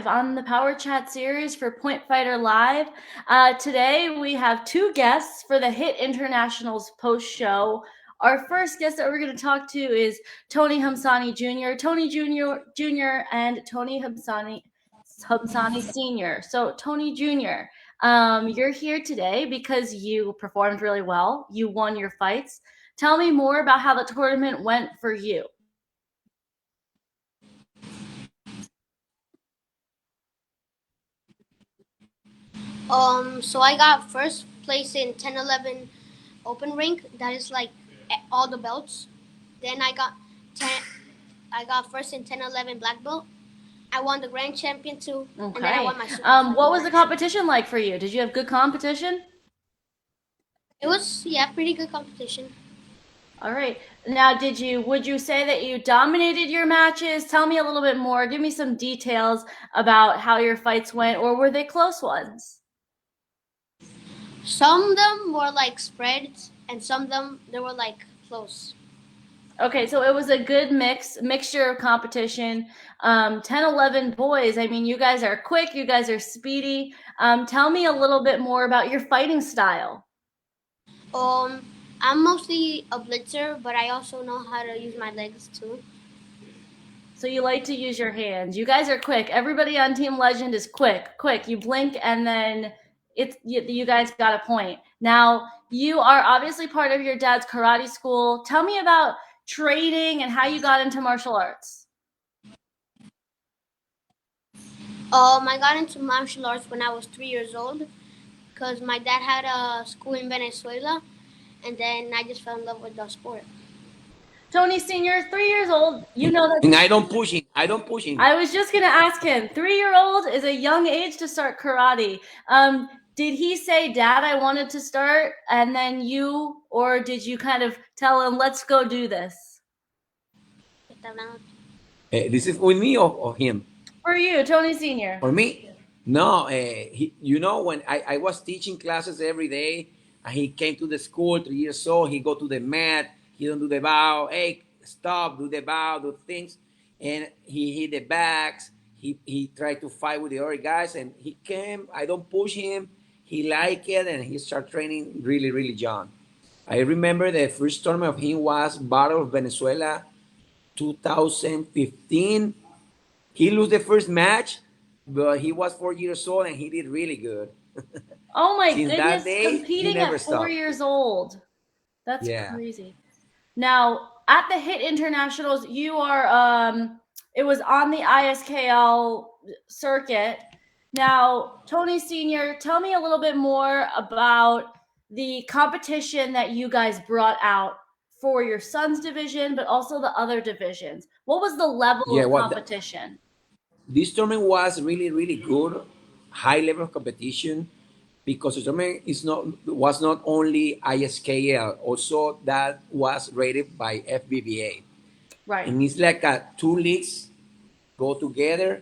on the Power Chat series for Point Fighter Live. Today we have two guests for the Hit Internationals post show. Our first guest that we're going to talk to is Tony Homsani Jr., Tony Jr., and Tony Homsani Sr. So, Tony Jr., you're here today because you performed really well. You won your fights. Tell me more about how the tournament went for you. So I got first place in 10-11 open rank. That is like all the belts. Then I got first in 10-11 black belt. I won the grand champion too, and then I Okay. won my super fight What was the match. competition like for you? Did you have good competition? It was pretty good competition. All right. Now, would you say that you dominated your matches? Tell me a little bit more. Give me some details about how your fights went, or were they close ones? Some of them were like spreads, and some of them they were like close. Okay, so it was a good mixture of competition. 10, 11 boys. I mean, you guys are quick. You guys are speedy. Tell me a little bit more about your fighting style. Um, I'm mostly a blitzer, but I also know how to use my legs too. So you like to use your hands. You guys are quick. Everybody on Team Legend is quick. Quick. You blink and then you guys got a point. Now, you are obviously part of your dad's karate school. Tell me about training and how you got into martial arts. I got into martial arts when I was 3 years old because my dad had a school in Venezuela, and then I just fell in love with the sport. Tony Sr., 3 years old. You know And that. I don't push him. I don't push him. I was just going to ask him. 3-year-old is a young age to start karate. Did he say, Dad, I wanted to start, and then or did you kind of tell him, let's go do this? This is with me or him? For you, Tony Sr. For me? No. When I was teaching classes every day, and he came to the school 3 years old, he go to the mat, he don't do the bow. Hey, stop, do the bow, do things. And he hit the backs. He tried to fight with the other guys, and he came. I don't push him. He liked it, and he started training really, really young. I remember the first tournament of him was Battle of Venezuela 2015. He lost the first match, but he was 4 years old and he did really good. Oh my Since that goodness, day, he competing never at four stopped. years old. That's Yeah. crazy. Now, at the Hit Internationals, you are it was on the ISKL circuit. Now, Tony Sr., tell me a little bit more about the competition that you guys brought out for your son's division, but also the other divisions. What was the level Yeah, of competition? this tournament was really, really good, high level of competition because the tournament was not only ISKL, also that was rated by FBBA. Right. And it's like two leagues go together,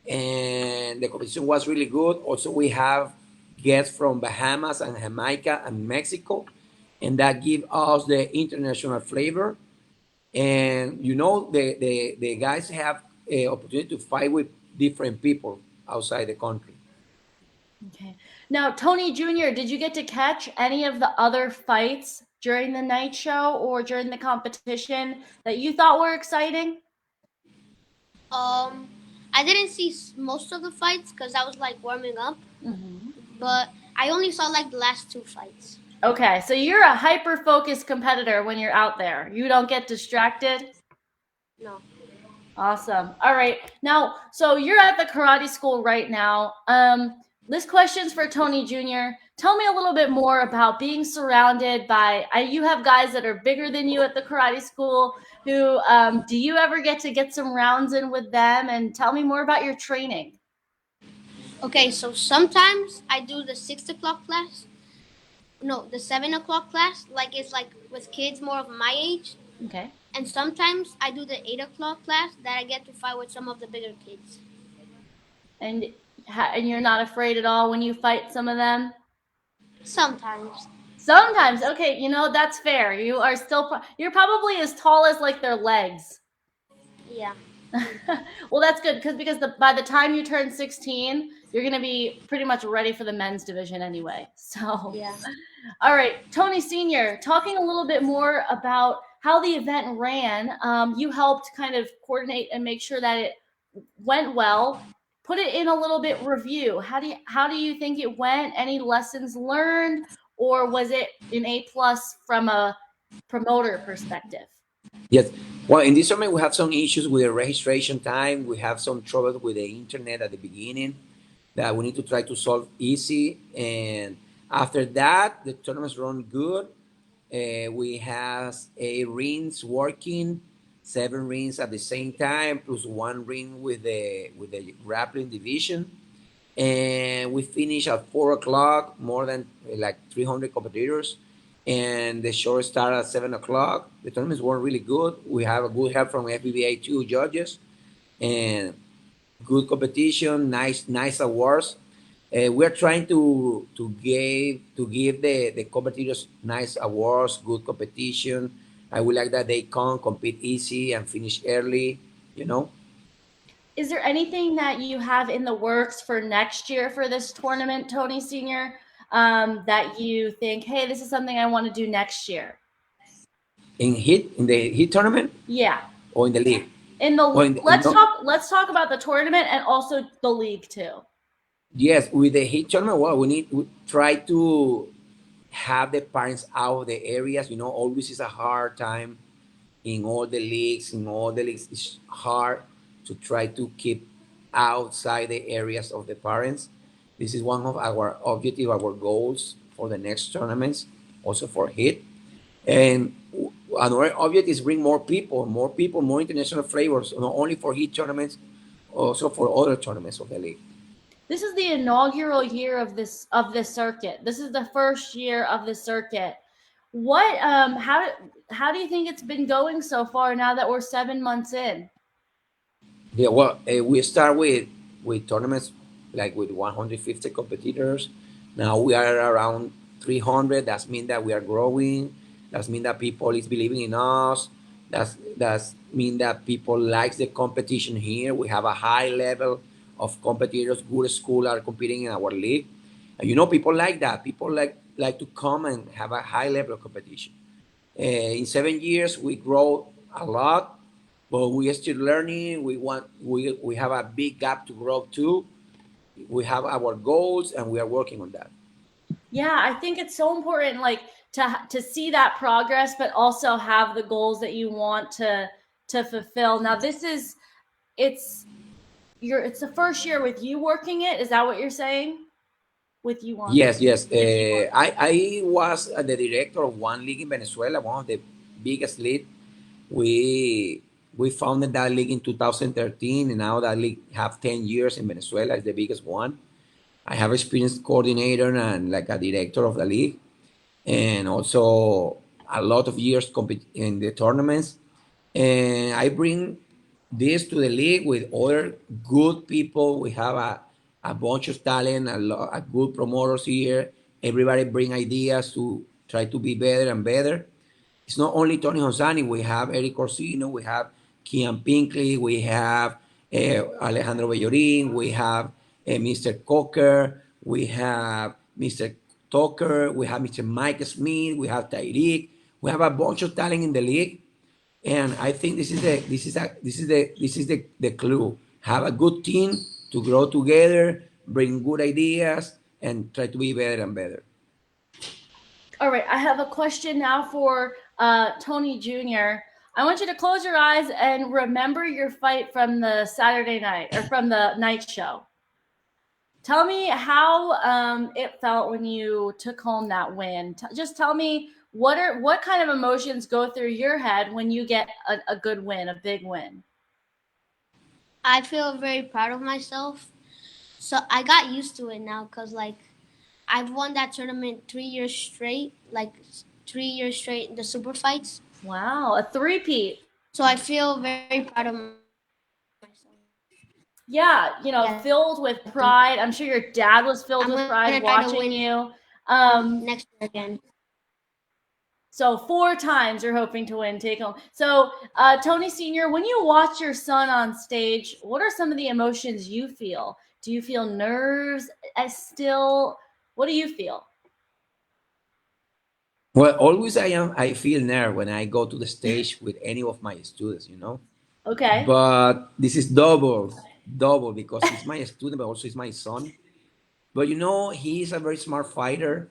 and the competition was really good. Also, we have guests from Bahamas and Jamaica and Mexico, and that give us the international flavor. And the guys have a opportunity to fight with different people outside the country. Okay. Now, Tony Jr., did you get to catch any of the other fights during the night show or during the competition that you thought were exciting? Um, I didn't see most of the fights because I was like warming up, Mm-hmm. but I only saw like the last two fights. Okay, so you're a hyper-focused competitor when you're out there. You don't get distracted? No. Awesome. All right. Now, so you're at the karate school right now. This question's for Tony Jr. Tell me a little bit more about being surrounded by. You have guys that are bigger than you at the karate school. Who do you ever get to get some rounds in with them? And tell me more about your training. Okay, so sometimes I do the 6 o'clock class. No, the 7 o'clock class. Like it's like with kids more of my age. Okay. And sometimes I do the 8 o'clock class that I get to fight with some of the bigger kids. And you're not afraid at all when you fight some of them? Sometimes. Sometimes. Okay, that's fair. You're probably as tall as like their legs. Yeah. Well, that's good because by the time you turn 16, you're going to be pretty much ready for the men's division anyway. So, Yeah. all right, Tony Senior, talking a little bit more about how the event ran. You helped kind of coordinate and make sure that it went well. Put it in a little bit review. How do you think it went? Any lessons learned, or was it an A+ from a promoter perspective? Yes. Well, in this tournament, we have some issues with the registration time. We have some trouble with the internet at the beginning that we need to try to solve easy. And after that, the tournaments run good. We have a rings working, 7 rings at the same time, plus 1 ring with the grappling division. And we finish at 4 o'clock, more than like 300 competitors. And the show started at 7 o'clock. The tournaments were really good. We have a good help from FBBA two judges and good competition, nice awards. We're trying to give the competitors nice awards, good competition. I would like that they come compete easy and finish early. You know. Is there anything that you have in the works for next year for this tournament, Tony Senior, that you think, hey, this is something I want to do next year? In the hit tournament Yeah. or in the league In or the in the, let's no, talk about the tournament and also the league too. yes, with the hit tournament. Well, we try to have the parents out of the areas. Always is a hard time in all the leagues. In all the leagues, it's hard to try to keep outside the areas of the parents. This is one of our objective, our goals for the next tournaments, also for hit. And another object is bring more people, more international flavors, not only for hit tournaments, also for other tournaments of the league. This is the inaugural year of this circuit. This is the first year of the circuit. What how do you think it's been going so far now that we're 7 months in? Yeah, well, we start with tournaments like with 150 competitors. Now we are around 300. That means that we are growing. That means that people is believing in us. That's mean that people likes the competition here. We have a high level of competitors. Good school are competing in our league, and people like that. People like to come and have a high level of competition. In 7 years, we grow a lot, but we are still learning. We have a big gap to grow too. We have our goals, and we are working on that. Yeah, I think it's so important, like to see that progress, but also have the goals that you want to fulfill. Now, it's it's the first year with you working it. Is that what you're saying? With you on? Yes, yes. I was the director of one league in Venezuela, one of the biggest league. We we founded that league in 2013, and now that league have 10 years in Venezuela. It's the biggest one. I have experience coordinator and like a director of the league, and also a lot of years compete in the tournaments. And I bring this to the league with other good people. We have a bunch of talent, a good promoters here. Everybody bring ideas to try to be better and better. It's not only Tony Homsani. We have Eric Corsino. We have Kian Pinkley. We have Alejandro Bellorin. We have Mr. Coker. We have Mr. Tucker. We have Mr. Mike Smith. We have Tyreek. We have a bunch of talent in the league, and I think this is the clue. Have a good team to grow together, bring good ideas, and try to be better and better. All right, I have a question now for Tony Jr. I want you to close your eyes and remember your fight from the Saturday night or from the night show. Tell me how it felt when you took home that win. Just tell me what kind of emotions go through your head when you get a good win, a big win. I feel very proud of myself. So I got used to it now because like I've won that tournament 3 years straight, like 3 years straight the super fights. Wow, a three-peat. So I feel very proud of myself. Yeah, Yeah, filled with pride. I'm sure your dad was filled I'm with gonna pride try to watching win you. Um, next year again. So 4 times you're hoping to win take home. So Tony Senior, when you watch your son on stage, what are some of the emotions you feel? Do you feel nerves as still? What do you feel? Well, always I feel nerve when I go to the stage with any of my students, you know. Okay. But this is double because he's my student, but also he's my son. But you know, he's a very smart fighter.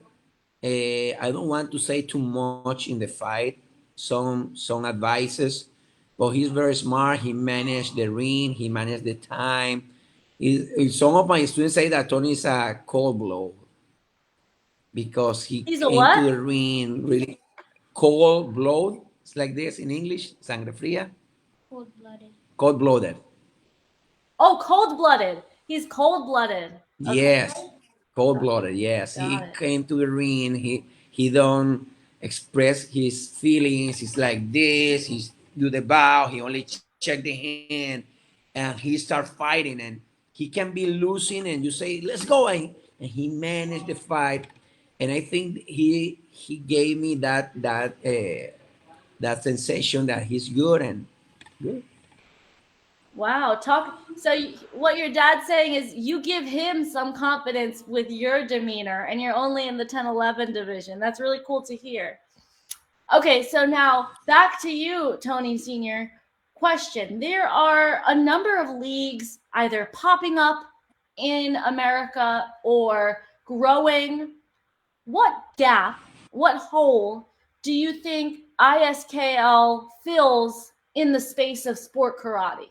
I don't want to say too much in the fight. Some advices, but he's very smart. He managed the ring. He managed the time. Some of my students say that Tony is a cold blow because he He's a came to what? the ring really cold blood. It's like this in English, sangre fría, Cold blooded. cold blooded. Oh, cold blooded. He's cold blooded. Okay. Yes, cold blooded. Yes, Got he it. came to the ring. He don't express his feelings. He's like this. He's do the bow. He only check the hand, and he start fighting. And he can be losing, and you say, "Let's go!" And he managed the fight. And I think he gave me that sensation that he's good and good. Wow. Talk. So what your dad's saying is you give him some confidence with your demeanor, and you're only in the 10-11 division. That's really cool to hear. Okay, so now back to you, Tony Senior. Question: there are a number of leagues either popping up in America or growing. What gap, what hole do you think ISKL fills in the space of sport karate?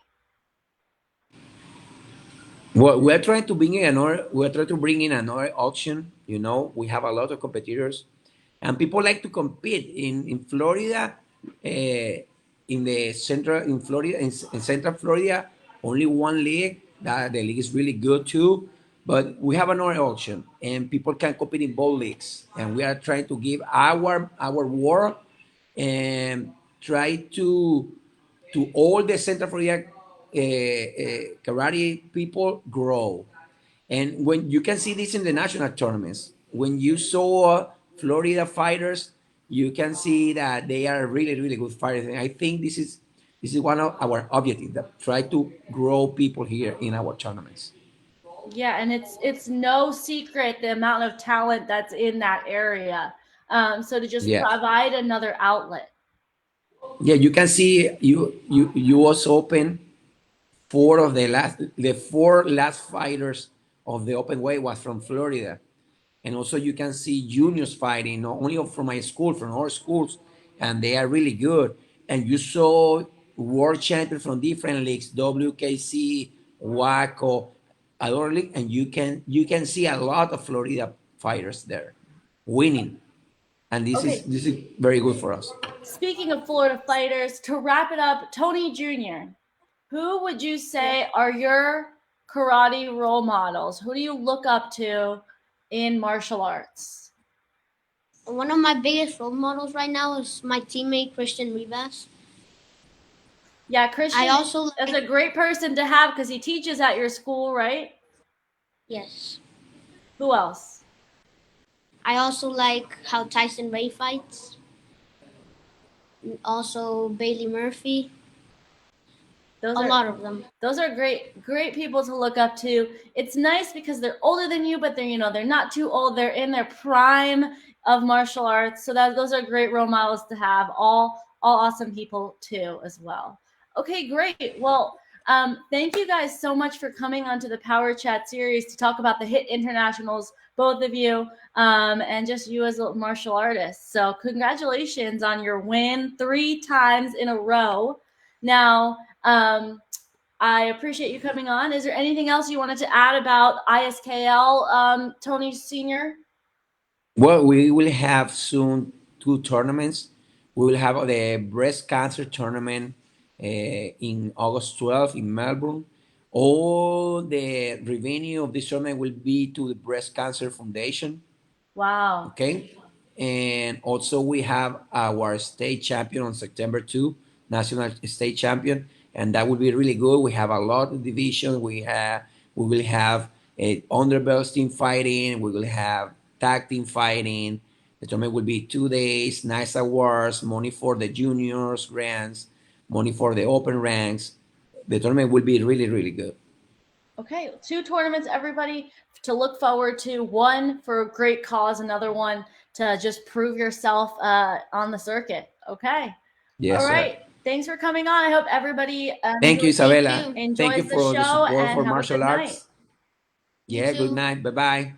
Well, we're trying to bring in another auction. You know, we have a lot of competitors, and people like to compete in Florida. In the central in Florida in Central Florida, only one league. That the league is really good too. But we have another auction, and people can compete in both leagues. And we are trying to give our work and try to all the Central Florida karate people grow. And when you can see this in the national tournaments, when you saw Florida fighters, you can see that they are really, really good fighters. And I think this is one of our objectives that try to grow people here in our tournaments. Yeah, and it's no secret the amount of talent that's in that area. So to just Yeah. provide another outlet. Yeah, you can see you was open the four last fighters of the open weight was from Florida. And also you can see juniors fighting, not only from my school, from our schools, and they are really good. And you saw world champions from different leagues, WKC, WACO, other league, and you can see a lot of Florida fighters there winning. And this is Okay, this is very good for us. speaking of Florida fighters, to wrap it up, Tony Jr., who would you Yeah. say are your karate role models? Who do you look up to in martial arts? One of my biggest role models right now is my teammate Christian Rivas. Yeah, I Christian also is a like great person to have because he teaches at your school, right? yes. Who else? I also like how Tyson Ray fights. Also Bailey Murphy. Those A are lot of them. those are great people to look up to. It's nice because they're older than you, but they're not too old. They're in their prime of martial arts. So that those are great role models to have. All awesome people too as well. Okay, great. Well, thank you guys so much for coming onto the Power Chat series to talk about the Hit Internationals, both of you, and just you as a martial artist. So congratulations on your win 3 times in a row. Now, I appreciate you coming on. Is there anything else you wanted to add about ISKL, Tony Senior? Well, we will have soon two tournaments. We will have the breast cancer tournament in August 12th in Melbourne. All the revenue of this tournament will be to the Breast Cancer Foundation. Wow. Okay. And also we have our state champion on September 2, national state champion, and that will be really good. We have a lot of division. We will have a underbelts team fighting. We will have tag team fighting. The tournament will be 2 days, nice awards, money for the juniors, grants, money for the open ranks. The tournament will be really, really good. Okay, 2 tournaments, everybody, to look forward to. One for a great cause, another one to just prove yourself on the circuit. Okay. Yes, All sir. right. Thanks for coming on. I hope everybody Thank you, Thank Isabella. you. Thank you enjoys the for the show support and for have a martial good night. arts. You Yeah, good too. night. Bye bye.